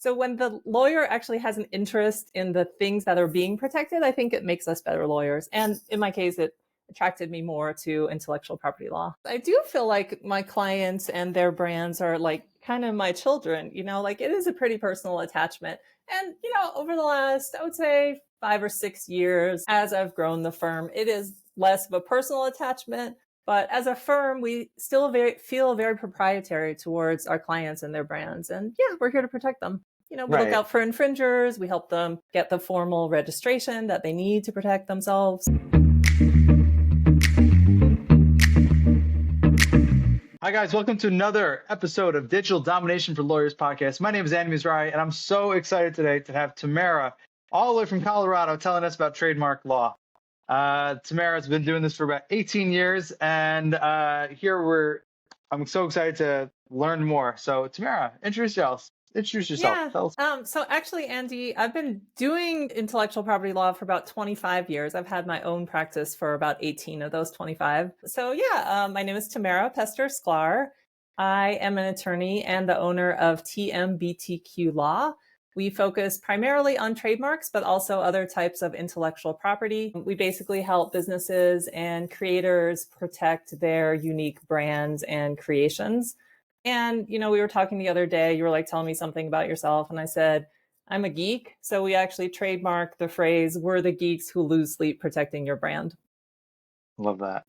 So when the lawyer actually has an interest in the things that are being protected, I think it makes us better lawyers. And in my case, it attracted me more to intellectual property law. I do feel like my clients and their brands are like kind of my children, like it is a pretty personal attachment. And, over the last, I would say 5 or 6 years, as I've grown the firm, it is less of a personal attachment. But as a firm, we still feel very proprietary towards our clients and their brands. And yeah, we're here to protect them. We look out for infringers. We help them get the formal registration that they need to protect themselves. Hi, guys. Welcome to another episode of Digital Domination for Lawyers podcast. My name is Andy Mizrahi, and I'm so excited today to have Tamara, all the way from Colorado, telling us about trademark law. Tamara's been doing this for about 18 years, and I'm so excited to learn more. So, Tamara, introduce yourself. Yeah. Tell us. So actually, Andy, I've been doing intellectual property law for about 25 years. I've had my own practice for about 18 of those 25. So yeah, my name is Tamara Pester Sklar. I am an attorney and the owner of TMBTQ Law. We focus primarily on trademarks, but also other types of intellectual property. We basically help businesses and creators protect their unique brands and creations. And, we were talking the other day, you were like telling me something about yourself. And I said, I'm a geek. So we actually trademarked the phrase, we're the geeks who lose sleep protecting your brand. Love that.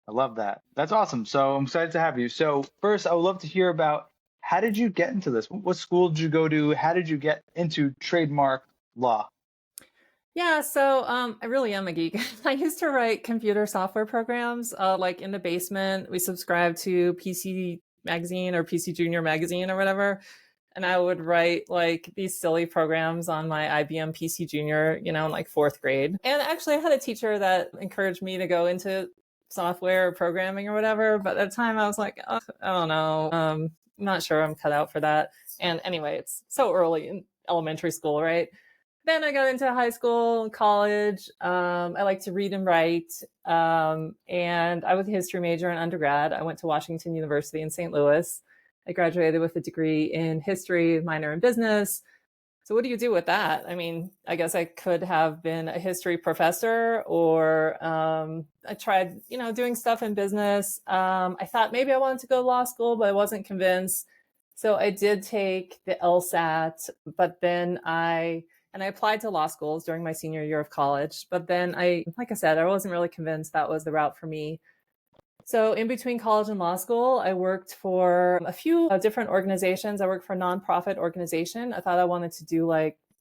I love that. That's awesome. So I'm excited to have you. So first, I would love to hear about, how did you get into this? What school did you go to? How did you get into trademark law? Yeah, so I really am a geek. I used to write computer software programs, like in the basement. We subscribed to PC Magazine or PC Junior Magazine or whatever. And I would write like these silly programs on my IBM PC Junior, in like 4th grade. And actually I had a teacher that encouraged me to go into software programming or whatever. But at the time I was like, oh, I don't know. I'm not sure I'm cut out for that. And anyway, it's so early in elementary school, right? Then I got into high school and college. I like to read and write. And I was a history major in undergrad. I went to Washington University in St. Louis. I graduated with a degree in history, minor in business. So what do you do with that? I mean, I guess I could have been a history professor, or I tried, doing stuff in business. I thought maybe I wanted to go to law school, but I wasn't convinced. So I did take the LSAT, but then I applied to law schools during my senior year of college. But then like I said, I wasn't really convinced that was the route for me. So in between college and law school, I worked for a few different organizations. I worked for a nonprofit organization. I thought I wanted to do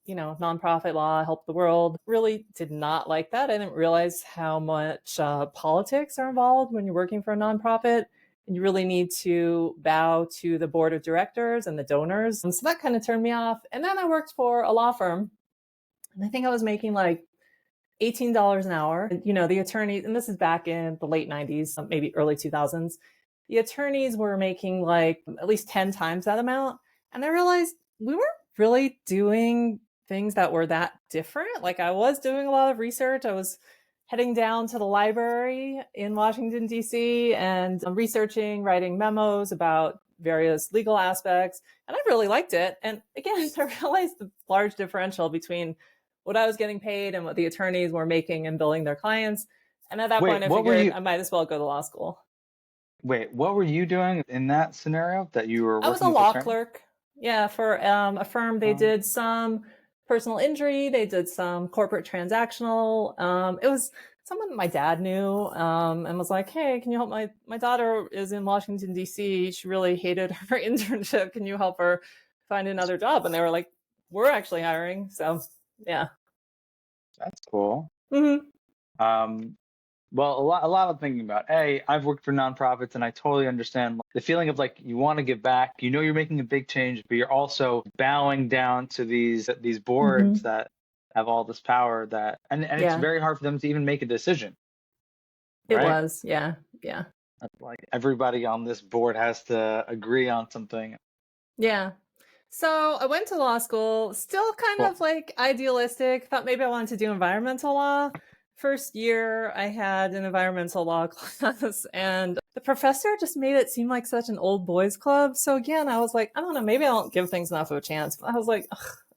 nonprofit law, help the world. Really did not like that. I didn't realize how much politics are involved when you're working for a nonprofit. And you really need to bow to the board of directors and the donors. And so that kind of turned me off. And then I worked for a law firm. And I think I was making like $18 an hour. And, the attorneys, and this is back in the late 90s, maybe early 2000s, the attorneys were making like at least 10 times that amount. And I realized we weren't really doing things that were that different. Like I was doing a lot of research. I was heading down to the library in Washington, D.C. and researching, writing memos about various legal aspects. And I really liked it. And again, I realized the large differential between what I was getting paid and what the attorneys were making and billing their clients. And at that point, I figured I might as well go to law school. Wait, what were you doing in that scenario that you were working? I was a law clerk. Yeah, for a firm. They did some personal injury. They did some corporate transactional. It was someone my dad knew and was like, hey, can you help my daughter is in Washington, D.C. She really hated her internship. Can you help her find another job? And they were like, we're actually hiring. So yeah. That's cool. Mm-hmm. Well, a lot of thinking about. I've worked for nonprofits, and I totally understand the feeling of like you want to give back. You're making a big change, but you're also bowing down to these boards that have all this power and it's very hard for them to even make a decision. Right? It was, yeah. Like everybody on this board has to agree on something. Yeah. So I went to law school, still kind of like idealistic, thought maybe I wanted to do environmental law. First year I had an environmental law class and the professor just made it seem like such an old boys club. So again, I was like, I don't know, maybe I don't give things enough of a chance. But I was like,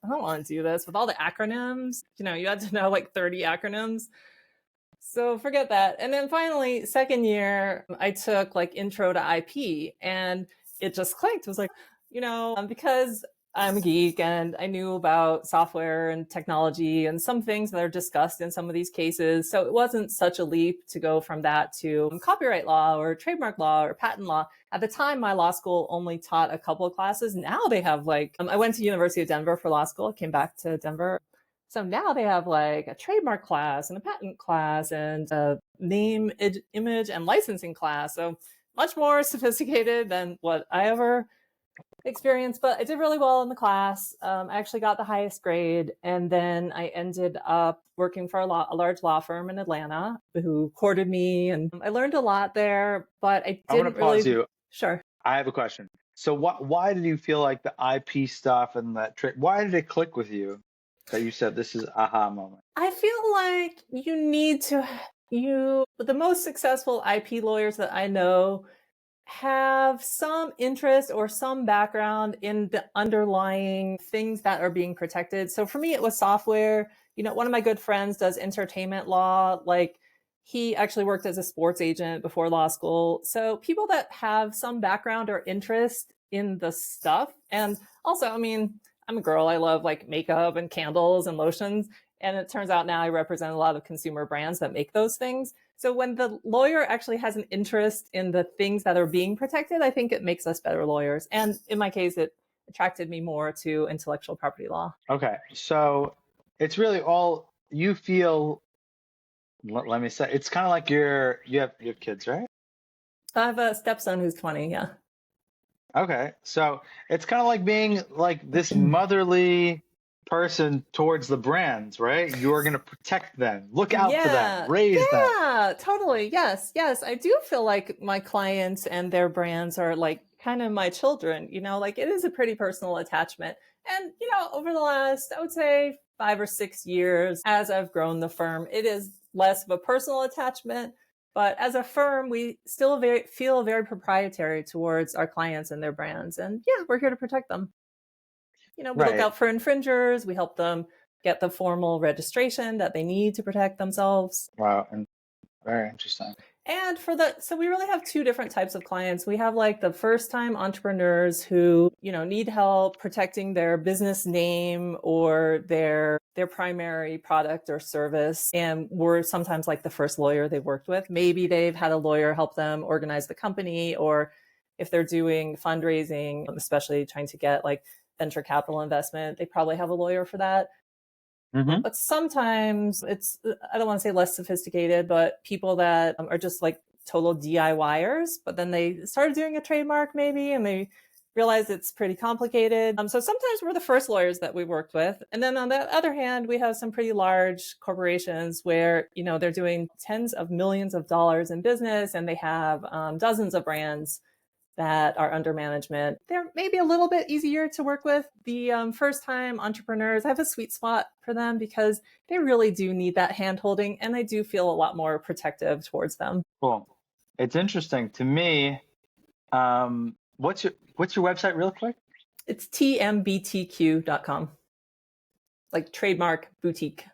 I don't want to do this with all the acronyms. You had to know like 30 acronyms. So forget that. And then finally, second year, I took like intro to IP and it just clicked. It was like, because I'm a geek and I knew about software and technology and some things that are discussed in some of these cases. So it wasn't such a leap to go from that to copyright law or trademark law or patent law. At the time, my law school only taught a couple of classes. Now they have I went to University of Denver for law school, came back to Denver. So now they have like a trademark class and a patent class and a name, image, and licensing class. So much more sophisticated than what I ever experienced. But I did really well in the class. I actually got the highest grade. And then I ended up working for a large law firm in Atlanta who courted me. And I learned a lot there, but I I want didn't to pause really. you. Sure. I have a question. So why did you feel like the IP stuff and that why did it click with you that you said this is aha moment? I feel like you need to, the most successful IP lawyers that I know have some interest or some background in the underlying things that are being protected. So for me, it was software. One of my good friends does entertainment law. Like he actually worked as a sports agent before law school. So people that have some background or interest in the stuff. And also, I'm a girl. I love like makeup and candles and lotions. And it turns out now I represent a lot of consumer brands that make those things. So when the lawyer actually has an interest in the things that are being protected, I think it makes us better lawyers. And in my case, it attracted me more to intellectual property law. Okay. So it's really all you feel. Let me say, it's kind of like you have kids, right? I have a stepson who's 20. Yeah. Okay. So it's kind of like being like this motherly person towards the brands, right? You're going to protect them, look out for them, Yeah. raise them. Yeah, totally. Yes. Yes. I do feel like my clients and their brands are like kind of my children, like it is a pretty personal attachment. And, over the last, I would say 5 or 6 years, as I've grown the firm, it is less of a personal attachment. But as a firm, we still feel very proprietary towards our clients and their brands. And yeah, we're here to protect them. We look Right. out for infringers. We help them get the formal registration that they need to protect themselves. Wow. And very interesting. And so we really have two different types of clients. We have like the first time entrepreneurs who, need help protecting their business name or their primary product or service. And we're sometimes like the first lawyer they worked with. Maybe they've had a lawyer help them organize the company, or if they're doing fundraising, especially trying to get like venture capital investment, they probably have a lawyer for that. Mm-hmm. But sometimes it's, I don't want to say less sophisticated, but people that are just like total DIYers, but then they started doing a trademark maybe, and they realize it's pretty complicated. So sometimes we're the first lawyers that we worked with. And then on the other hand, we have some pretty large corporations where, they're doing tens of millions of dollars in business and they have dozens of brands that are under management. They're maybe a little bit easier to work with. The first-time entrepreneurs, I have a sweet spot for them because they really do need that hand-holding, and I do feel a lot more protective towards them. Cool. It's interesting to me. What's your website real quick? It's tmbtq.com, like trademark boutique.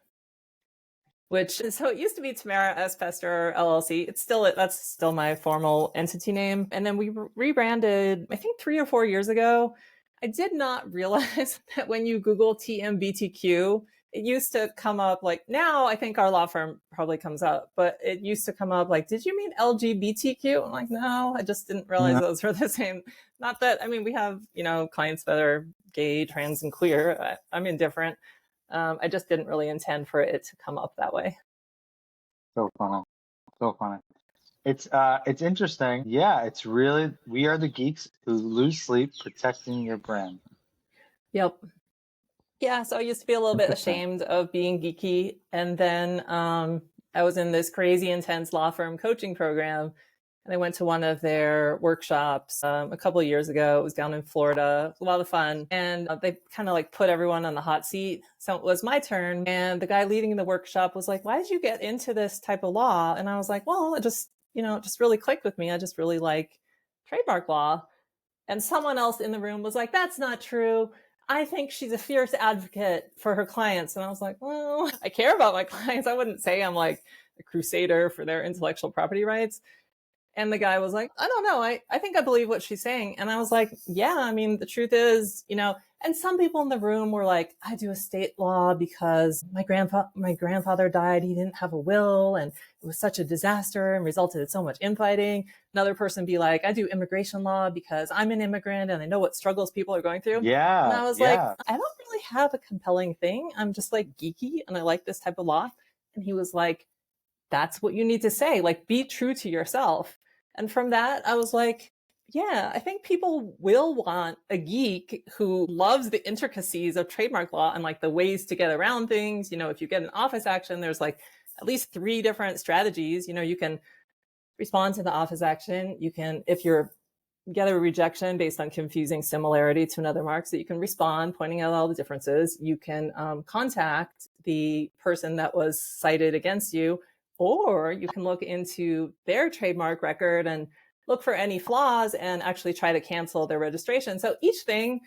So it used to be Tamara Pester LLC. That's still my formal entity name. And then we rebranded, I think 3 or 4 years ago. I did not realize that when you Google TMBTQ, it used to come up like, now I think our law firm probably comes up, but it used to come up like, did you mean LGBTQ? I'm like, no, I just didn't realize those were the same. Not that, we have, clients that are gay, trans, and queer. I'm indifferent. I just didn't really intend for it to come up that way. So funny. So funny. It's interesting. Yeah, it's really, we are the geeks who lose sleep protecting your brand. Yep. Yeah, so I used to be a little bit ashamed of being geeky. And then I was in this crazy intense law firm coaching program. And I went to one of their workshops a couple of years ago. It was down in Florida. It was a lot of fun. And they kind of like put everyone on the hot seat. So it was my turn. And the guy leading the workshop was like, why did you get into this type of law? And I was like, well, I just it just really clicked with me. I just really like trademark law. And someone else in the room was like, that's not true. I think she's a fierce advocate for her clients. And I was like, well, I care about my clients. I wouldn't say I'm like a crusader for their intellectual property rights. And the guy was like, I don't know. I think I believe what she's saying. And I was like, yeah, I mean, the truth is, and some people in the room were like, I do estate law because my grandfather died. He didn't have a will. And it was such a disaster and resulted in so much infighting. Another person be like, I do immigration law because I'm an immigrant and I know what struggles people are going through. And Yeah, I was like, yeah. I don't really have a compelling thing. I'm just like geeky and I like this type of law. And he was like, that's what you need to say. Like, be true to yourself. And from that, I was like, yeah, I think people will want a geek who loves the intricacies of trademark law and like the ways to get around things. If you get an office action, there's like at least 3 different strategies. You can respond to the office action. You can, if you're get a rejection based on confusing similarity to another mark, so you can respond, pointing out all the differences. You can contact the person that was cited against you, or you can look into their trademark record and look for any flaws and actually try to cancel their registration. So each thing,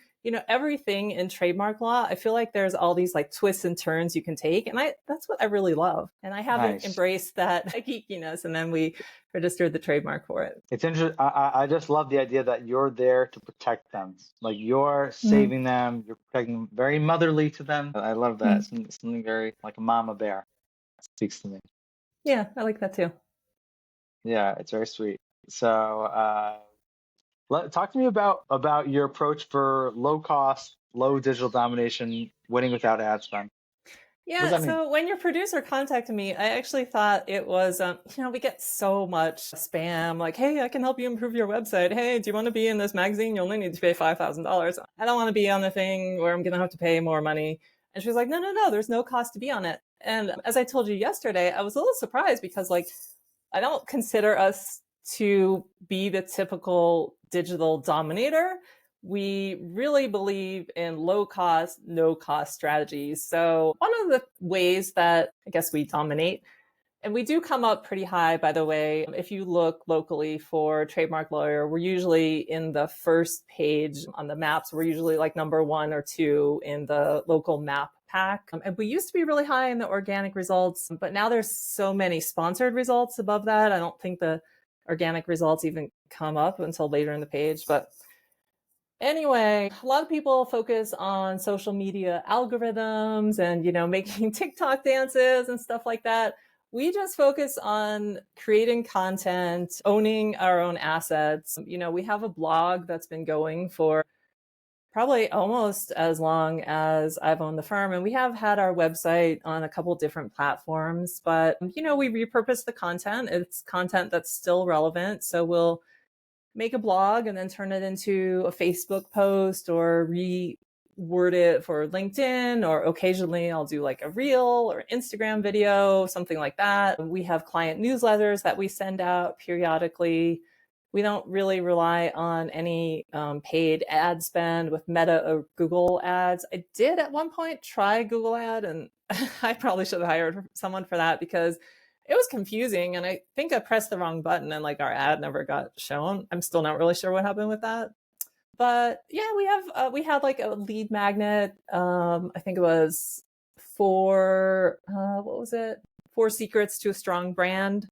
everything in trademark law, I feel like there's all these like twists and turns you can take. And that's what I really love. And I haven't Nice. embraced that geekiness. And then we registered the trademark for it. It's interesting. I just love the idea that you're there to protect them. Like you're Mm-hmm. saving them, you're protecting them, very motherly to them. I love that. Something very like a mama bear speaks to me. Yeah, I like that too. Yeah, it's very sweet. So, talk to me about your approach for low cost, low digital domination, winning without ad spend. What does Yeah, that mean? so when your producer contacted me, I actually thought it was, we get so much spam, like, hey, I can help you improve your website. Hey, do you want to be in this magazine? You only need to pay $5,000. I don't want to be on the thing where I'm going to have to pay more money. And she was like, no, no, no, there's no cost to be on it. And as I told you yesterday, I was a little surprised because, like, I don't consider us to be the typical digital dominator. We really believe in low cost, no cost strategies. So one of the ways that I guess we dominate, and we do come up pretty high, by the way. If you look locally for Trademark Lawyer, we're usually in the first page on the maps. We're usually like number 1 or 2 in the local map pack. And we used to be really high in the organic results, but now there's so many sponsored results above that. I don't think the organic results even come up until later in the page. But anyway, a lot of people focus on social media algorithms and, making TikTok dances and stuff like that. We just focus on creating content, owning our own assets. We have a blog that's been going for probably almost as long as I've owned the firm. And we have had our website on a couple different platforms, but, we repurpose the content. It's content that's still relevant. So we'll make a blog and then turn it into a Facebook post or reword it for LinkedIn, or occasionally I'll do like a reel or Instagram video, something like that. We have client newsletters that we send out periodically. We don't really rely on any paid ad spend with Meta or Google ads. I did at one point try Google ad, and I probably should have hired someone for that because it was confusing. And I think I pressed the wrong button and like our ad never got shown. I'm still not really sure what happened with that. But yeah, we had like a lead magnet. I think it was what was it? 4 secrets to a strong brand.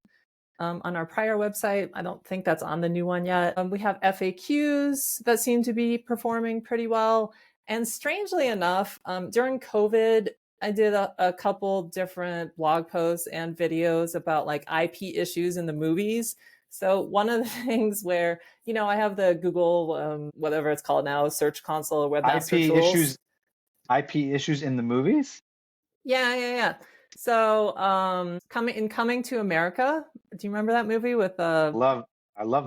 On our prior website. I don't think that's on the new one yet. We have FAQs that seem to be performing pretty well. And strangely enough, during COVID, I did a couple different blog posts and videos about like IP issues in the movies. So one of the things where, I have the Google, whatever it's called now, Search Console or Webmaster Tools. IP issues in the movies? Yeah. So coming to America, do you remember that movie with I love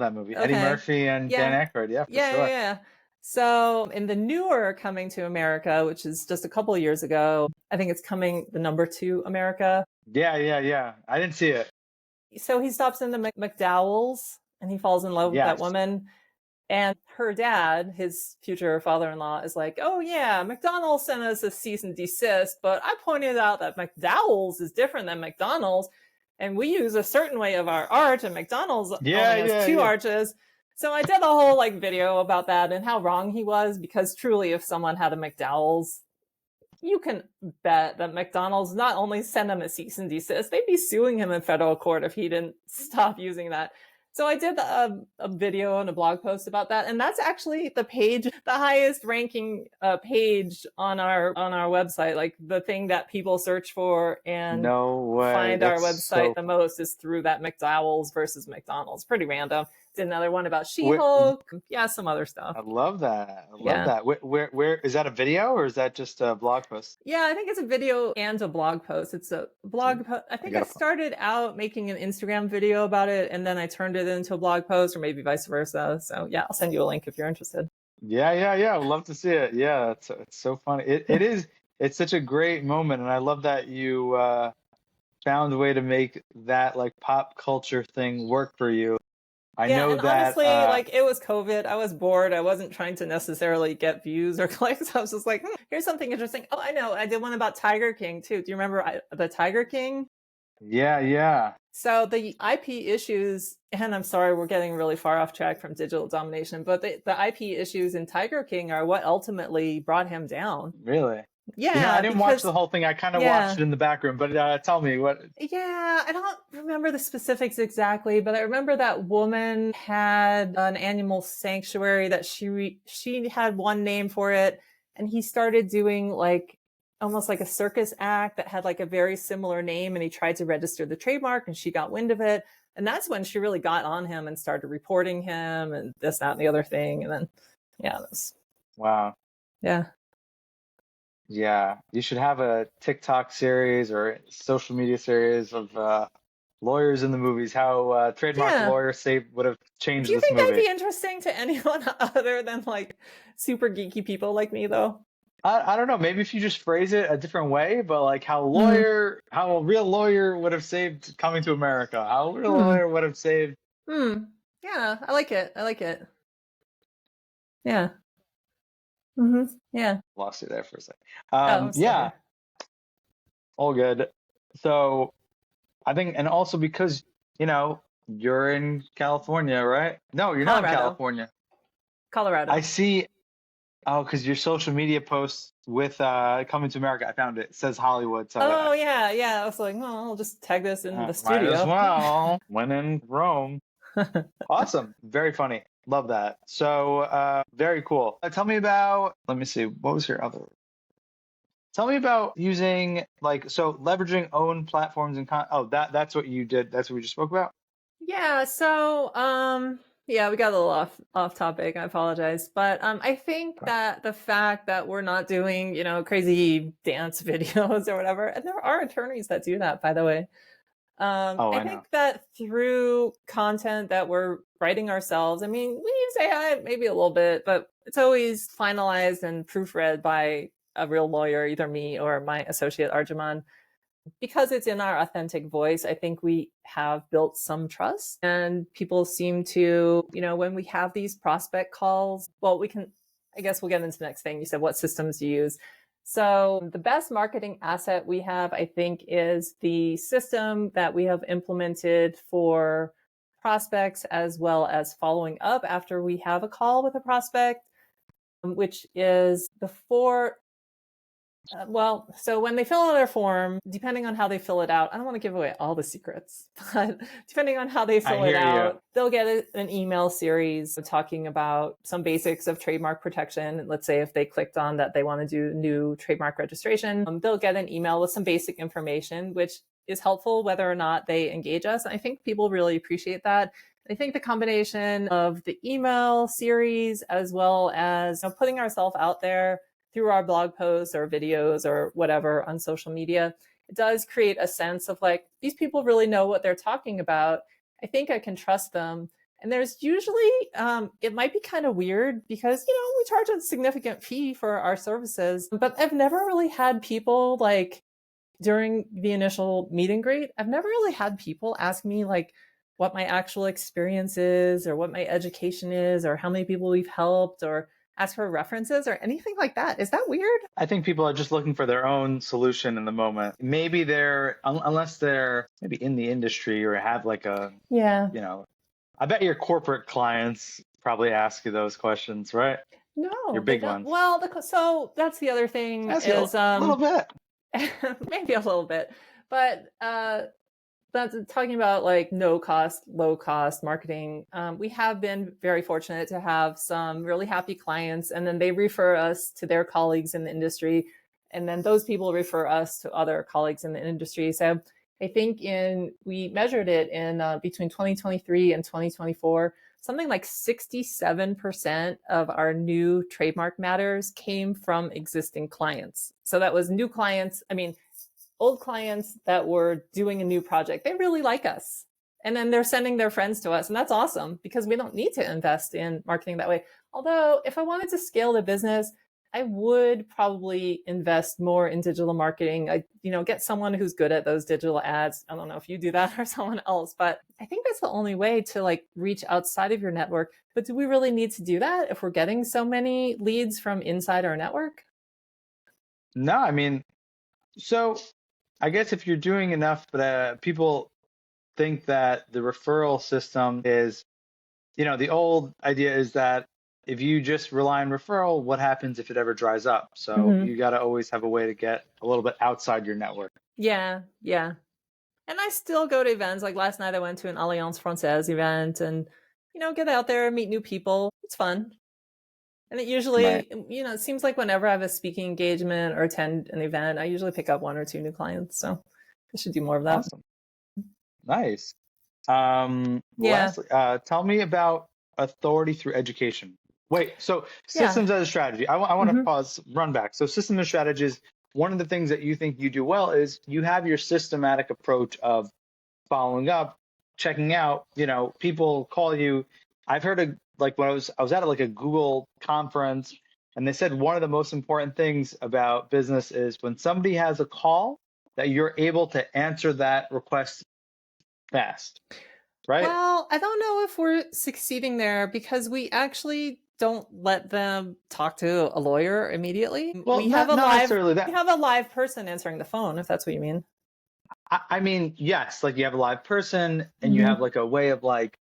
that movie. Eddie okay. Murphy and Yeah. Dan Aykroyd. Yeah, for sure. Yeah. So in the newer Coming to America, which is just a couple of years ago, I think it's coming the number 2 America. Yeah. I didn't see it. So he stops in the McDowell's and he falls in love with that woman. And her dad, his future father-in-law, is like, oh yeah, McDonald's sent us a cease and desist, but I pointed out that McDowell's is different than McDonald's. And we use a certain way of our arch, and McDonald's Yeah, only has yeah, two yeah. arches. So I did a whole like video about that and how wrong he was, because truly, if someone had a McDowell's, you can bet that McDonald's not only send him a cease and desist, they'd be suing him in federal court if he didn't stop using that. So I did a video and a blog post about that, and that's actually the page, the highest ranking page on our website. Like the thing that people search for and No way. find our That's website so the most is through that McDowell's versus McDonald's. Pretty random. Did another one about Where, She-Hulk. Yeah, some other stuff. I love that. I love Yeah. that. Where is that a video or is that just a blog post? Yeah, I think it's a video and a blog post. It's a blog post. I think I gotta started out making an Instagram video about it, and then I turned it into a blog post, or maybe vice versa. So yeah, I'll send you a link if you're interested. Yeah, yeah, yeah. I'd love to see it. Yeah, it's so funny. It is. It's such a great moment, and I love that you found a way to make that like pop culture thing work for you. I Yeah, know and that. honestly, like it was COVID. I was bored. I wasn't trying to necessarily get views or clicks. I was just like, here's something interesting. Oh, I know. I did one about Tiger King too. Do you remember the Tiger King? Yeah, yeah. So the IP issues, and I'm sorry, we're getting really far off track from Digital Domination, but the IP issues in Tiger King are what ultimately brought him down. Really. Yeah, I didn't watch the whole thing. I kind of watched it in the background, but tell me what. Yeah, I don't remember the specifics exactly, but I remember that woman had an animal sanctuary that she had one name for it, and he started doing like almost like a circus act that had like a very similar name, and he tried to register the trademark, and she got wind of it, and that's when she really got on him and started reporting him and this, that, and the other thing, and then yeah, Wow. Yeah. Yeah, you should have a TikTok series or social media series of lawyers in the movies. How Trademark lawyer would have changed Do you this think movie. I'd be interesting to anyone other than like super geeky people like me, though? I don't know. Maybe if you just phrase it a different way, but like how a real lawyer would have saved Coming to America. How a real lawyer would have saved. Yeah, I like it. I like it. Yeah. Yeah. Lost you there for a second. I'm still Yeah, here. all good. So I think, and also because you're in California, right? No, you're not in Colorado. California. Colorado. I see. Oh, because your social media posts with Coming to America, I found it. It says Hollywood. So yeah. I was like, well, I'll just tag this in the might studio. as well. When in Rome. Awesome. Very funny. Love that. So very cool. Tell me about, let me see, what was your other? Tell me about using leveraging own platforms and that's what you did. That's what we just spoke about. Yeah. So, yeah, we got a little off topic. I apologize, but I think that the fact that we're not doing crazy dance videos or whatever, and there are attorneys that do that, by the way. I think that through content that we're writing ourselves, I mean, we use AI maybe a little bit, but it's always finalized and proofread by a real lawyer, either me or my associate Arjuman. Because it's in our authentic voice, I think we have built some trust, and people seem to, when we have these prospect calls, well, I guess we'll get into the next thing. You said, what systems do you use? So the best marketing asset we have, I think, is the system that we have implemented for prospects, as well as following up after we have a call with a prospect, which is so when they fill out their form, depending on how they fill it out, I don't want to give away all the secrets, but depending on how they fill it out, they'll get an email series talking about some basics of trademark protection. Let's say if they clicked on that they want to do new trademark registration, they'll get an email with some basic information, which is helpful whether or not they engage us. And I think people really appreciate that. I think the combination of the email series as well as putting ourselves out there through our blog posts or videos or whatever on social media, it does create a sense of like, these people really know what they're talking about. I think I can trust them. And there's usually, it might be kind of weird because, we charge a significant fee for our services, but I've never really had people like during the initial meet and greet, I've never really had people ask me like what my actual experience is or what my education is or how many people we've helped or ask for references or anything like that. Is that weird? I think people are just looking for their own solution in the moment. Maybe unless they're maybe in the industry or have like Yeah. I bet your corporate clients probably ask you those questions, right? Your No, they big don't. ones. Well, so that's the other thing Ask you is a little bit. maybe a little bit, but that's talking about like no cost, low cost marketing. We have been very fortunate to have some really happy clients, and then they refer us to their colleagues in the industry, and then those people refer us to other colleagues in the industry. So I think we measured it in between 2023 and 2024, something like 67% of our new trademark matters came from existing clients. So that was new clients. I mean, old clients that were doing a new project. They really like us. And then they're sending their friends to us. And that's awesome because we don't need to invest in marketing that way. Although, if I wanted to scale the business, I would probably invest more in digital marketing. Get someone who's good at those digital ads. I don't know if you do that or someone else, but I think that's the only way to like reach outside of your network. But do we really need to do that if we're getting so many leads from inside our network? No, I mean, so I guess if you're doing enough, but people think that the referral system is, the old idea is that if you just rely on referral, what happens if it ever dries up? So Mm-hmm. you got to always have a way to get a little bit outside your network. Yeah, yeah. And I still go to events. Like last night, I went to an Alliance Francaise event and, get out there, meet new people. It's fun. And it Right. usually, it seems like whenever I have a speaking engagement or attend an event, I usually pick up one or two new clients. So I should do more of that. Awesome. Nice. Yeah. Lastly, tell me about authority through education. Wait, so Yeah. systems as a strategy. I want to Hmm. pause, run back. So system and strategies, one of the things that you think you do well is you have your systematic approach of following up, checking out, people call you. I've heard of like when I was at like a Google conference and they said one of the most important things about business is when somebody has a call that you're able to answer that request fast, right? Well, I don't know if we're succeeding there because we actually don't let them talk to a lawyer immediately. Well, not necessarily We that. have a live person answering the phone, if that's what you mean. I mean, yes, like you have a live person and you have Mhm. like a way of like,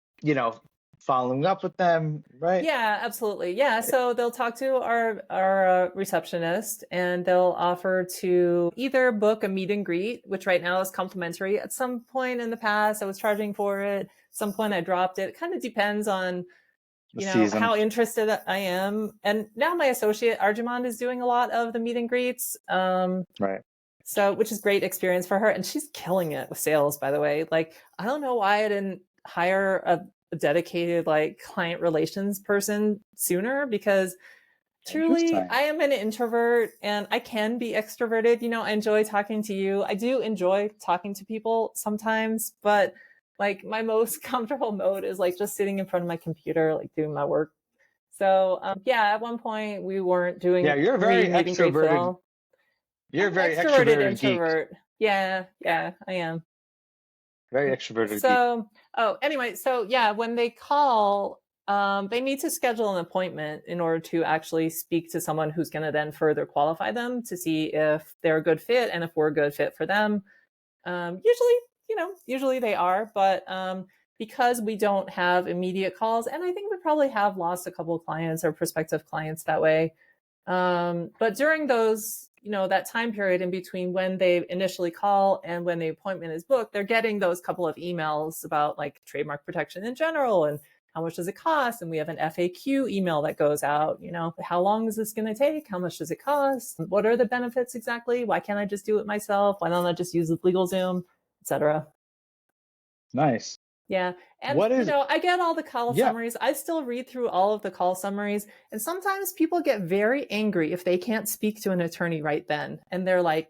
following up with them, right? Yeah, absolutely. Yeah, so they'll talk to our receptionist and they'll offer to either book a meet and greet, which right now is complimentary. At some point in the past, I was charging for it. At some point, I dropped it. It kind of depends on The season, how interested I am. And now my associate Arjumand is doing a lot of the meet and greets. right? So, which is great experience for her. And she's killing it with sales, by the way. Like, I don't know why I didn't hire a dedicated like client relations person sooner because truly Interesting. I am an introvert and I can be extroverted. I enjoy talking to you. I do enjoy talking to people sometimes, but like my most comfortable mode is like just sitting in front of my computer, like doing my work. So yeah, at one point we weren't Yeah, doing you're very pre meeting greets at extroverted. all. You're a I'm an very extroverted extroverted geek. introvert. Yeah, yeah, I am. Very extroverted geek. So, anyway, so yeah, when they call, they need to schedule an appointment in order to actually speak to someone who's going to then further qualify them to see if they're a good fit and if we're a good fit for them. Usually, usually they are, but because we don't have immediate calls, and I think we probably have lost a couple of clients or prospective clients that way. But during those, that time period in between when they initially call and when the appointment is booked, they're getting those couple of emails about like trademark protection in general and how much does it cost? And we have an FAQ email that goes out, how long is this going to take? How much does it cost? What are the benefits exactly? Why can't I just do it myself? Why don't I just use LegalZoom, etc. Nice. Yeah. And, What is? I get all the call Yeah. summaries. I still read through all of the call summaries. And sometimes people get very angry if they can't speak to an attorney right then. And they're like,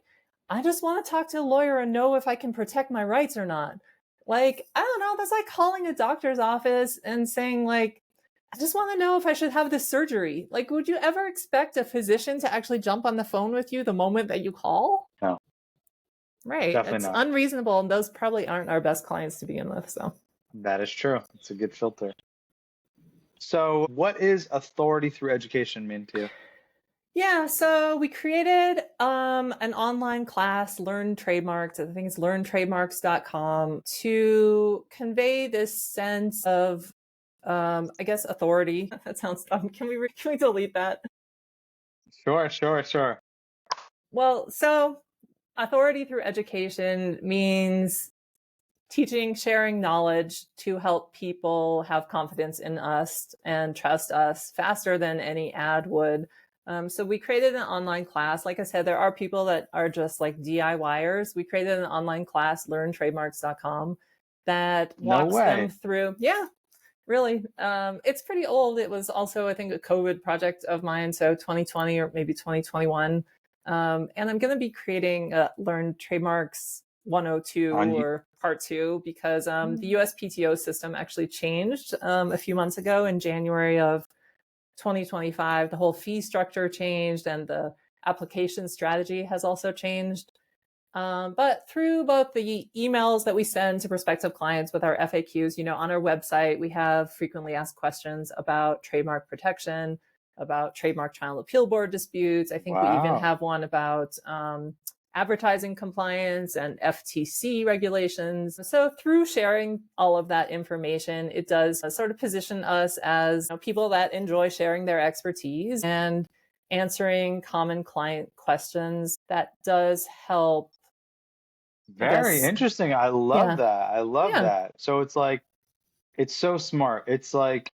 I just want to talk to a lawyer and know if I can protect my rights or not. Like, I don't know. That's like calling a doctor's office and saying, like, I just want to know if I should have this surgery. Like, would you ever expect a physician to actually jump on the phone with you the moment that you call? No, Right. definitely It's not. unreasonable. And those probably aren't our best clients to begin with. So. That is true. It's a good filter. So, what is authority through education mean to you? Yeah, so we created an online class, Learn Trademarks. I think it's learntrademarks.com, to convey this sense of I guess authority. That sounds dumb. Can we delete that? Sure, sure, sure. Well, so authority through education means teaching, sharing knowledge to help people have confidence in us and trust us faster than any ad would. So we created an online class. Like I said, there are people that are just like DIYers. We created an online class, learntrademarks.com, that No walks them way. through. Yeah, really. It's pretty old. It was also, I think, a COVID project of mine. So 2020 or maybe 2021. And I'm going to be creating a Learn Trademarks 102 On you. or part two, because the USPTO system actually changed a few months ago in January of 2025. The whole fee structure changed and the application strategy has also changed. But through both the emails that we send to prospective clients with our FAQs, on our website, we have frequently asked questions about trademark protection, about trademark trial and appeal board disputes. I think we even Wow. have one about advertising compliance and FTC regulations. So through sharing all of that information, it does sort of position us as people that enjoy sharing their expertise and answering common client questions. That does help, I Very guess. interesting. I love Yeah. that. I love Yeah. that. So it's like, it's so smart. It's like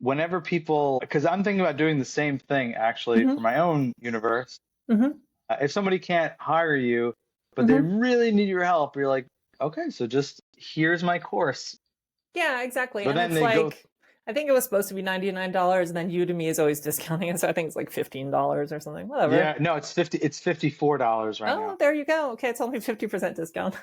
whenever people, because I'm thinking about doing the same thing actually for Hmm. my own universe. Hmm. If somebody can't hire you, but they Hmm. really need your help, you're like, okay, so just here's my course. Yeah, exactly. But And then it's they go, like, I think it was supposed to be $99, and then Udemy is always discounting it. So I think it's like $15 or something. Whatever. yeah, no, it's $54 right Oh, now. there you go. Okay, it's only 50% discount.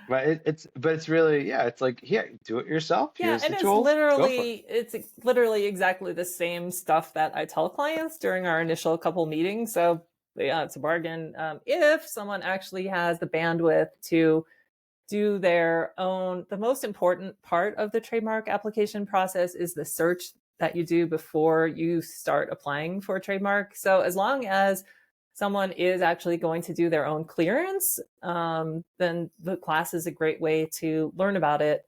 But it's really, yeah, it's like, yeah, do it yourself. Yeah, Here's the tools. Go for it. it's literally exactly the same stuff that I tell clients during our initial couple meetings. So yeah, it's a bargain. If someone actually has the bandwidth to do their own, the most important part of the trademark application process is the search that you do before you start applying for a trademark. So as long as someone is actually going to do their own clearance, then the class is a great way to learn about it.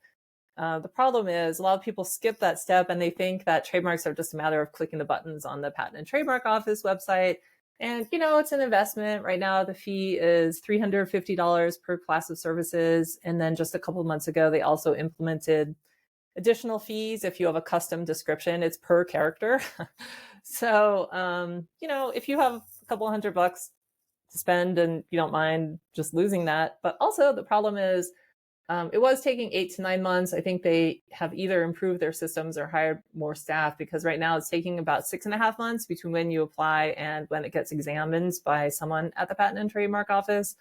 The problem is a lot of people skip that step and they think that trademarks are just a matter of clicking the buttons on the Patent and Trademark Office website. And, it's an investment. Right now, the fee is $350 per class of services. And then just a couple of months ago, they also implemented additional fees. If you have a custom description, it's per character. So, if you have a couple $100 to spend and you don't mind just losing that. But also, the problem is, it was taking 8 to 9 months. I think they have either improved their systems or hired more staff, because right now it's taking about 6.5 months between when you apply and when it gets examined by someone at the Patent and Trademark Office.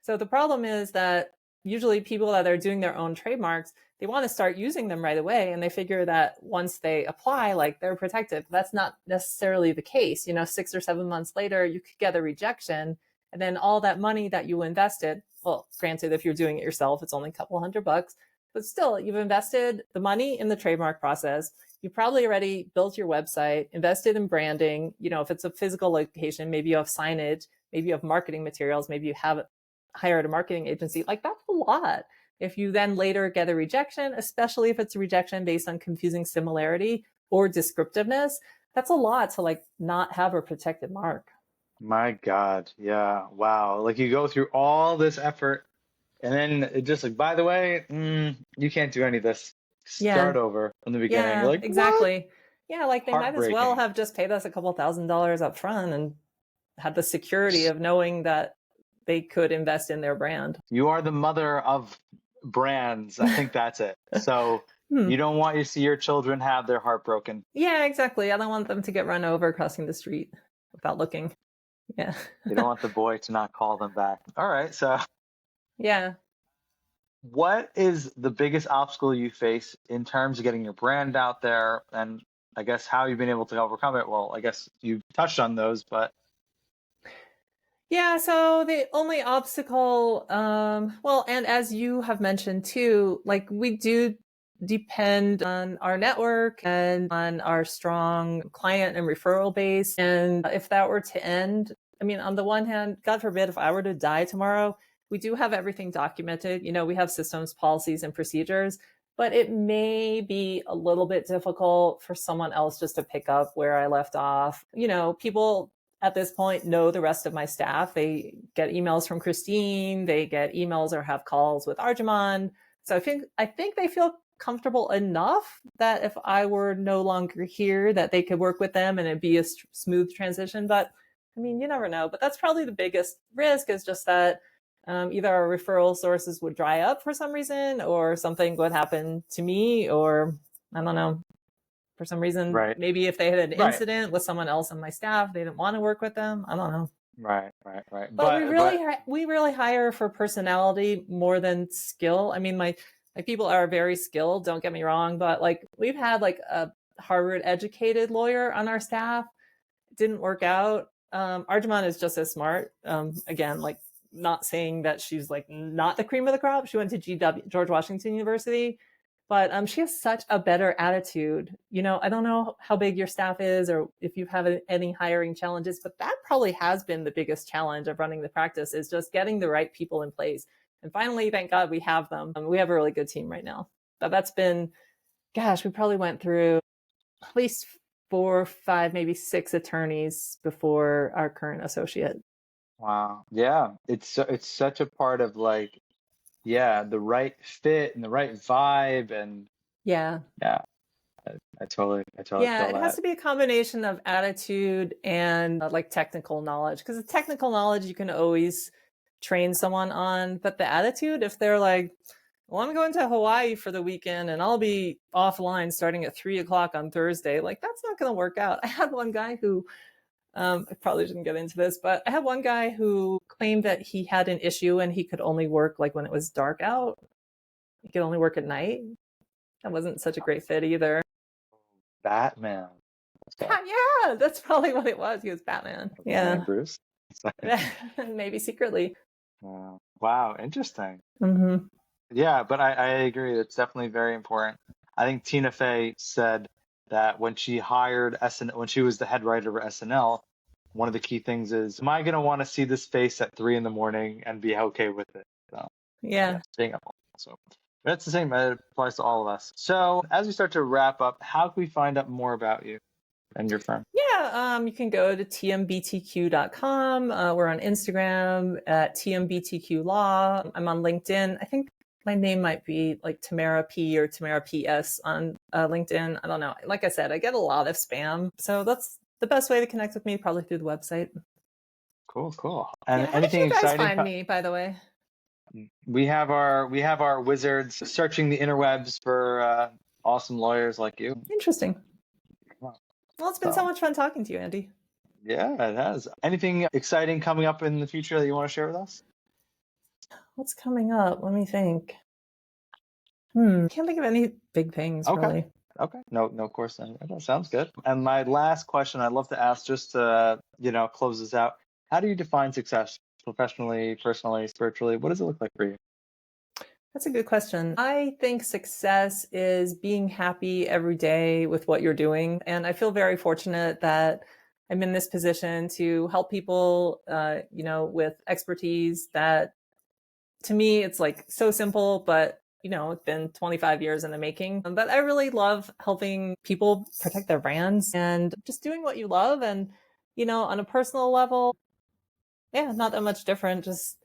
So the problem is that usually people that are doing their own trademarks, they want to start using them right away. And they figure that once they apply, like, they're protected. That's not necessarily the case. 6 or 7 months later, you could get a rejection. And then all that money that you invested, well, granted, if you're doing it yourself, it's only a couple $100, but still, you've invested the money in the trademark process. You probably already built your website, invested in branding. If it's a physical location, maybe you have signage, maybe you have marketing materials, maybe you have hired a marketing agency. Like, that's a lot. If you then later get a rejection, especially if it's a rejection based on confusing similarity or descriptiveness, that's a lot to like not have a protected mark. My God. Yeah. Wow. Like you go through all this effort and then it just like, by the way, you can't do any of this. Yeah. Start over from the beginning. You're Yeah, like, what? exactly. Yeah, like they might as well Heartbreaking. have just paid us a couple $1,000s up front and had the security of knowing that they could invest in their brand. You are the mother of brands. I think that's it. So Hmm. you don't want to see your children have their heart broken. Yeah, exactly. I don't want them to get run over crossing the street without looking. Yeah. You don't want the boy to not call them back. All right. So Yeah. what is the biggest obstacle you face in terms of getting your brand out there? And I guess how you've been able to overcome it? Well, I guess you touched on those, but Yeah, so the only obstacle, well, and as you have mentioned too, like we do depend on our network and on our strong client and referral base. And if that were to end, I mean, on the one hand, God forbid, if I were to die tomorrow, we do have everything documented. We have systems, policies, and procedures, but it may be a little bit difficult for someone else just to pick up where I left off. People at this point know the rest of my staff. They get emails from Christine, they get emails or have calls with Arjumand. So I think they feel comfortable enough that if I were no longer here, that they could work with them and it'd be a smooth transition. But I mean, you never know. But that's probably the biggest risk, is just that either our referral sources would dry up for some reason, or something would happen to me, or I don't know, for some reason, Right. maybe if they had an incident with someone else on my staff, they didn't want to work with them. I don't know. Right. But we really hire for personality more than skill. I mean, my people are very skilled, don't get me wrong, but like we've had like a Harvard educated lawyer on our staff. It didn't work out. Arjumand is just as smart. Again, like not saying that she's like not the cream of the crop. She went to George Washington University, but she has such a better attitude. I don't know how big your staff is or if you have any hiring challenges, but that probably has been the biggest challenge of running the practice, is just getting the right people in place. And finally, thank God we have them. We have a really good team right now. But that's been, gosh, we probably went through at least 4, 5, maybe 6 attorneys before our current associate. Wow. Yeah. It's such a part of like, the right fit and the right vibe. And yeah, I totally feel it that. has to be a combination of attitude and like technical knowledge, because the technical knowledge you can always train someone on, but the attitude, if they're like, well, I'm going to Hawaii for the weekend and I'll be offline starting at 3:00 on Thursday, like that's not going to work out. I had one guy who I probably shouldn't get into this, but I had one guy who claimed that he had an issue and he could only work like when it was dark out. He could only work at night. That wasn't such a great fit either. Batman. Yeah, that's probably what it was. He was Batman. Yeah. Bruce. Maybe secretly. Wow, interesting. Mm-hmm. Yeah, but I agree. It's definitely very important. I think Tina Fey said that when she hired when she was the head writer of SNL, one of the key things is, am I going to want to see this face at 3 a.m. and be okay with it? So, yeah. Staying up. So that's the same. It applies to all of us. So as we start to wrap up, how can we find out more about you and your firm? Yeah, you can go to tmbtq.com. We're on Instagram at tmbtq law. I'm on LinkedIn. I think my name might be like Tamara P or Tamara PS on LinkedIn. I don't know. Like I said, I get a lot of spam. So that's the best way to connect with me, probably through the website. Cool. And how anything did you guys exciting? Find me, by the way? We have our wizards searching the interwebs for awesome lawyers like you. Interesting. Well, it's been so much fun talking to you, Andy. Yeah, it has. Anything exciting coming up in the future that you want to share with us? What's coming up? Let me think. Can't think of any big things, really. Okay. No, of course. That sounds good. And my last question I'd love to ask, just to, close this out. How do you define success professionally, personally, spiritually? What does it look like for you? That's a good question. I think success is being happy every day with what you're doing. And I feel very fortunate that I'm in this position to help people, with expertise that, to me, it's like so simple, but it's been 25 years in the making. But I really love helping people protect their brands and just doing what you love. And, on a personal level, not that much different. Just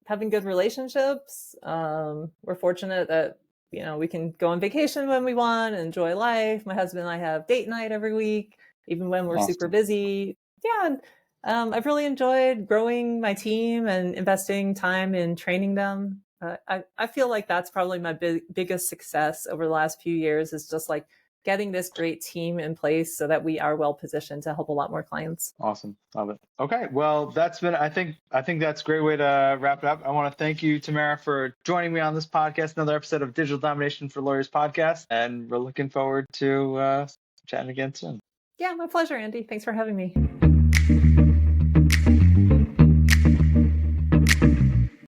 having good relationships. We're fortunate that, we can go on vacation when we want and enjoy life. My husband and I have date night every week, even when we're super busy. Yeah. And I've really enjoyed growing my team and investing time in training them. I feel like that's probably my biggest success over the last few years, is just like getting this great team in place so that we are well positioned to help a lot more clients. Awesome. Love it. Okay. Well, that's been, I think that's a great way to wrap it up. I want to thank you, Tamara, for joining me on this podcast, another episode of Digital Domination for Lawyers podcast. And we're looking forward to chatting again soon. Yeah, my pleasure, Andy. Thanks for having me.